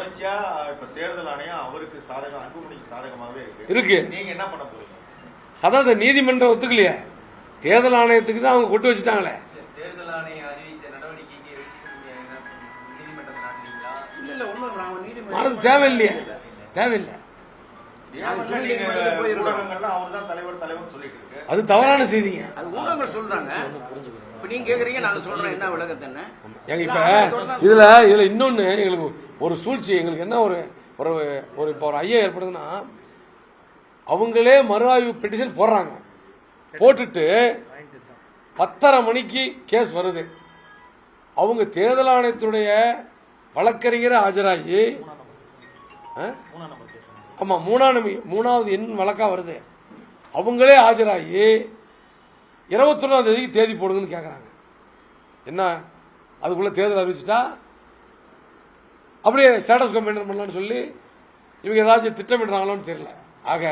தொடர்ச்சியா இப்ப தேர்தல் ஆணையம் அவருக்கு சாதகம், அன்புமணிக்கு சாதகமாகவே இருக்கு. நீங்க என்ன பண்ண போறீங்க? அதான் சார், நீதிமன்றம் ஒத்துக்கலையே, தேர்தல் ஆணையத்துக்கு தான் அவங்க கொட்டு வச்சுட்டாங்களே. தேர்தல் ஆணையம் அறிவிச்ச நடவடிக்கைக்கு மனது தேவையில்லையே, தேவையில்லை. அது தவறான செய்திங்க. ஊடகங்கள் சொல்றாங்க. நீங்க கேக்குறீங்க, நான் சொல்றேன் என்ன விளக்கத்தை என்ன. இப்ப இதுல இன்னொன்னு எங்களுக்கு ஒரு சூழ்ச்சி, எங்களுக்கு என்ன ஒரு ஒரு இப்ப ஒரு ஐயா ஏற்படுதுன்னா, அவங்களே மறு ஆய்வு பெட்டிஷன் போடுறாங்க, போட்டுட்டு 10:30 மணிக்கு கேஸ் வருது. அவங்க தேர்தல் ஆணையத்துடைய வழக்கறிஞரை ஆஜராகி, ஆமா மூணாவது எண் வழக்கா வருது, அவங்களே ஆஜராகி 21ஆம் தேதிக்கு தேதி போடுங்கன்னு கேட்கறாங்க. என்ன அதுக்குள்ள தேர்தல் அறிவிச்சுட்டா அப்படியே ஸ்டேட்டஸ் மெயின்டைன் பண்ணலாம்னு சொல்லி இவங்க ஏதாச்சும் திட்டமிடுறாங்களான்னு தெரியல. ஆக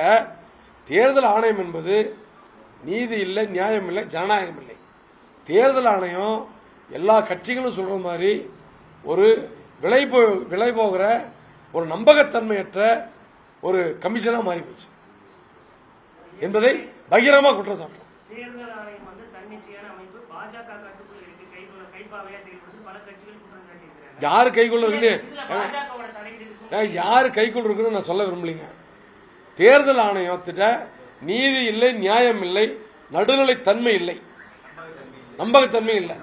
தேர்தல் ஆணையம் என்பது நீதி இல்லை, நியாயம் இல்லை, ஜனநாயகம் இல்லை. தேர்தல் ஆணையம் எல்லா கட்சிகளும் சொல்ற மாதிரி ஒரு விலை போகிற ஒரு நம்பகத்தன்மையற்ற ஒரு கமிஷனா மாறி போச்சு என்பதை பகிரமா குற்றம் சாட்டுறோம். தேர்தல் ஆணையம் வந்து தன்னிச்சையான அமைப்பு, பாஜக கட்டுக்குள் இருக்கு, கைப்பாவையா செயல்படுது பல கட்சிகள் குற்றம் சாட்டியிருக்கிறாங்க. யாரு கைக்குள்ள இருக்குன்னு யாரு கைக்குள்ள இருக்குன்னு நான் சொல்ல விரும்பலீங்க. தேர்தல் ஆணையத்திட்ட நீதி இல்லை, நியாயம் இல்லை, நடுநிலைத்தன்மை இல்லை, நம்பகத்தன்மை இல்லை.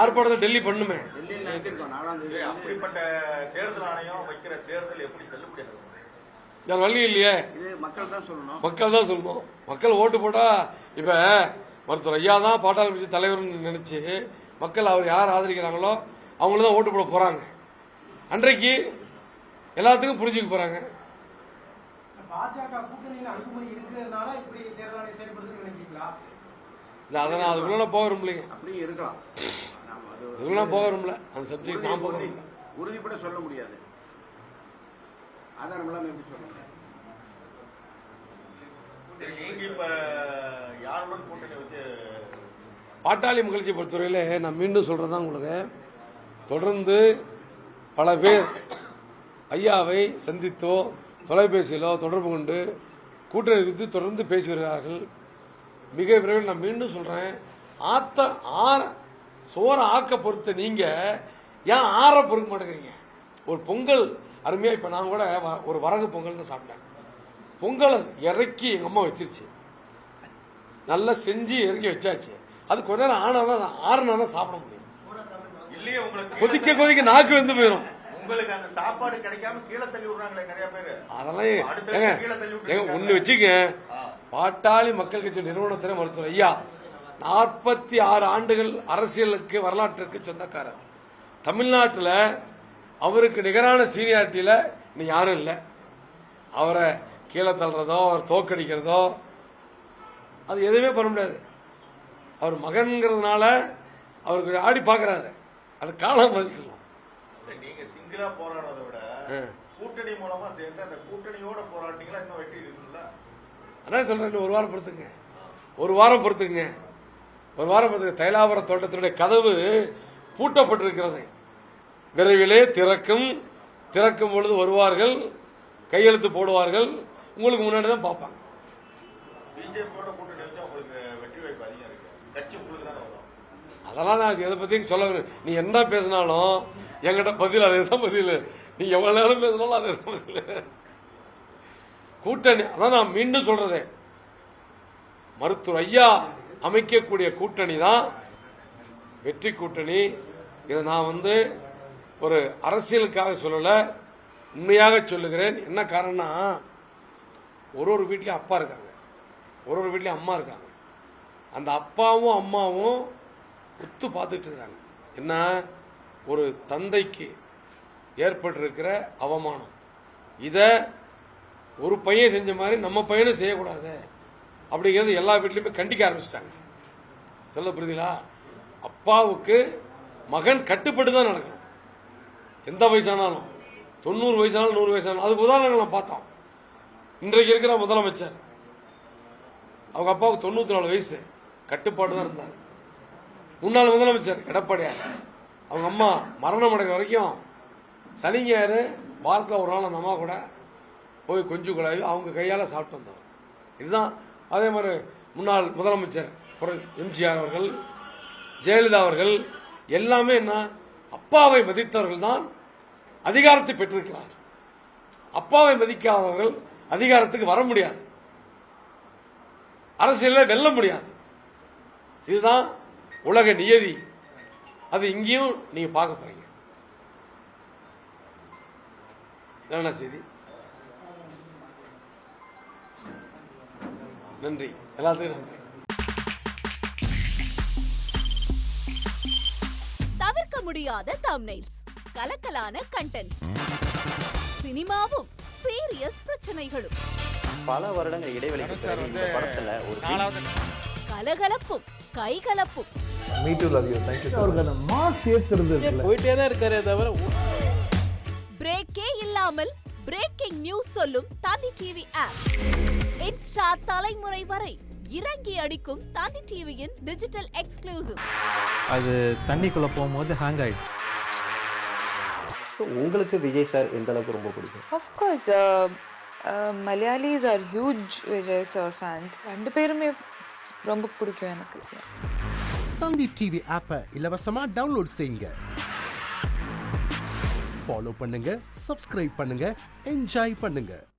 ஆர்ப்பாட்டத்தை டெல்லி பண்ணுமே. அப்படிப்பட்ட தேர்தல் ஆணையம் வைக்கிற தேர்தல் எப்படி செல்லுபடியாகும்? வேற வழி இல்லையே, மக்கள் தான் சொல்லணும். மக்கள் ஓட்டு போட்டா, இப்ப மருத்துவர் ஐயா தான் பாட்டாளி கட்சி தலைவர்னு நினைச்சு மக்கள் அவர் யார் ஆதரிக்கிறாங்களோ அவங்கள தான் ஓட்டு போட போறாங்க. அன்றைக்கு எல்லாத்துக்கும் புரிஞ்சுக்க போறாங்க. பாஜக கூட்டணியில் அன்புமணி இருக்கிறதுனால இப்படி தேர்தல் ஆணையம் செயல்படுதுன்னு நினைக்கிறீங்களா? இல்ல, அதை நான் அதுக்குள்ள போக விரும்பலைங்க. அப்படியே இருக்கலாம், அதுக்குள்ள போக விரும்பல. அந்த சப்ஜெக்ட் நான் போக விரும்பல. உறுதிப்பட சொல்ல முடியாது, ஆதாரம் எல்லாம் எப்படி சொல்ல முடியாது. நீங்க இப்ப யாருடன் கூட்டணி வச்சு பாட்டாளி மகிழ்ச்சியை பொறுத்தவரையில நான் மீண்டும் சொல்றதுதான், உங்களுக்கு தொடர்ந்து பல பேர் ஐயாவை சந்தித்தோ தொலைபேசியிலோ தொடர்பு கொண்டு கூட்டணி குறித்து தொடர்ந்து பேசி வருகிறார்கள். மிக விரைவில் நான் மீண்டும் சொல்றேன், சோற ஆக்க பொறுத்த நீங்க ஏன் ஆற பொறுக்க மாட்டேங்கிறீங்க? ஒரு பொங்கல் அருமையா, இப்ப நான் கூட ஒரு வரகு பொங்கல் தான் சாப்பிட்டேன். பொங்கலை இறக்கி எங்க அம்மா வச்சிருச்சு, நல்லா செஞ்சு இறக்கி வச்சாச்சு. அது கொஞ்ச நேரம் ஆறுனாதான் சாப்பிட முடியும். இல்லையே, உங்களுக்கு கொதிக்க நாக்கு வந்து போயிடும். உங்களுக்கு அந்த சாப்பாடு கிடைக்காம கீழே தள்ளி விடுறாங்களே நிறைய பேரு. அதெல்லாம் ஒண்ணு வச்சுக்க, பாட்டாளி மக்கள் கட்சி நிறுவனத்தினர் மருத்துவர் ஐயா 46 ஆண்டுகள் அரசியலுக்கு வரலாற்றுக்கு சொந்தக்காரர். தமிழ்நாட்டில் அவருக்கு நிகரான சீனியாரிட்டியில இன்னும் யாரும் இல்லை. அவரை கீழே தள்ளுறதோ அவர் தோக்கடிக்கிறதோ அது எதுவுமே பண்ண முடியாது. அவர் மகன்கிறதுனால அவருக்கு ஆடி பாக்குறாரு, அது காலம் பதில் சொல்லும். நீங்க சிங்கிளா போராடுறதை விட கூட்டணி மூலமா சேர்ந்து அந்த கூட்டணியோட போராட்டீங்களா இன்னும் வெற்றி இருக்குல்ல? அதான் சொல்றேன், ஒரு வாரம் பொறுத்துக்குங்க. தைலாபுரம் தோட்டத்தினுடைய கதவு பூட்டப்பட்டிருக்கிறது. விரைவிலே திறக்கும் பொழுது வருவார்கள், கையெழுத்து போடுவார்கள், உங்களுக்கு முன்னாடி தான் பார்ப்பாங்க. பிஜேபியோட கூட்டணி வச்சா உங்களுக்கு வெற்றி வாய்ப்பு அதிகம் இருக்கு, கட்சி உங்களுக்கு தான் வரும். அதெல்லாம் நான் எதை பத்தியும் சொல்ல, நீ என்ன பேசினாலும் என்கிட்ட பதில் அதே தான் பதில். நீ எவ்வளவு நேரம் பேசினாலும் அதே தான் பதில். கூட்டணி, அதான் நான் மீண்டும் சொல்றதே, மருத்துவர் ஐயா அமைக்கக்கூடிய கூட்டணி தான் வெற்றி கூட்டணி. இதை நான் ஒரு அரசியலுக்காக சொல்லல, உண்மையாக சொல்லுகிறேன். என்ன காரணம்னா, ஒரு வீட்லயும் அப்பா இருக்காங்க, ஒரு வீட்லயும் அம்மா இருக்காங்க. அந்த அப்பாவும் அம்மாவும் ஒத்து பார்த்துட்டு இருக்காங்க. என்ன, ஒரு தந்தைக்கு ஏற்பட்டிருக்கிற அவமானம், இத ஒரு பையன் செஞ்ச மாதிரி நம்ம பையனும் செய்யக்கூடாது அப்படிங்கிறது எல்லா வீட்லயுமே கண்டிக்க ஆரம்பிச்சிட்டாங்க. சொல்ல புரியுதுங்களா? அப்பாவுக்கு மகன் கட்டுப்பட்டு தான் நடக்கும். எந்த வயசானாலும், 90 வயசானாலும் 100 வயசானாலும். அதுக்கு உதாரணங்கள் நான் பார்த்தோம். இன்றைக்கு இருக்கிற முதலமைச்சர், அவங்க அப்பாவுக்கு 94 வயசு, கட்டுப்பாடு தான் இருந்தார். முன்னாள் முதலமைச்சர் எடப்பாடியார், அவங்க அம்மா மரணம் அடைகிற வரைக்கும் சனி ஞாயிறு வாரத்தில் ஒரு நாள் அந்த அம்மா கூட போய் கொஞ்சம் குழாவி அவங்க கையால் சாப்பிட்டு வந்தவர். இதுதான். அதே மாதிரி முன்னாள் முதலமைச்சர் எம்ஜிஆர் அவர்கள், ஜெயலலிதா அவர்கள் எல்லாமே என்ன, அப்பாவை மதித்தவர்கள் தான் அதிகாரத்தை பெற்றிருக்கிறார். அப்பாவை மதிக்காதவர்கள் அதிகாரத்துக்கு வர முடியாது, அரசியலில் வெல்ல முடியாது. இதுதான் உலக நியதி. அது இங்கேயும் நீங்க பார்க்க போறீங்க. என்ன செய்தி? நன்றி, எல்லாத்துக்கும் நன்றி. தவிர்க்க முடியாத தம்ப்நெயில்ஸ், கலக்கலான கண்டென்ட்ஸ், சினிமாவும் சீரியஸ் பிரச்சனைகளும், பல வருடங்கள் இடைவெளிக்கு பிறகு இந்த படத்துல ஒரு கலகலப்பும் கைகலப்பும், போயிட்டே தான் இருக்காரே தவிர பிரேக்கே இல்லாமல் பிரேக்கிங் நியூஸ் சொல்லும் தந்தி டிவி ஆப். இன்ஸ்டா தலைமுறை வரை இறங்கி அடிக்கும் தந்தி டிவியின் டிஜிட்டல் எக்ஸ்க்ளூசிவ். அது தண்ணிக்குள்ள போகும்போது ஹேங் ஆயிடுச்சு. உங்களுக்கு விஜய் சார் எந்த அளவுக்கு ரொம்ப பிடிக்கும்? Of course, Malayalis are huge Vijay sir fans. ரெண்டு பேருமே ரொம்ப பிடிக்கும் எனக்கு. தந்தி டிவி ஆப்பை இலவசமா டவுன்லோட் செய்யுங்க. ஃபாலோ பண்ணுங்க, சப்ஸ்கிரைப் பண்ணுங்க, என்ஜாய் பண்ணுங்க.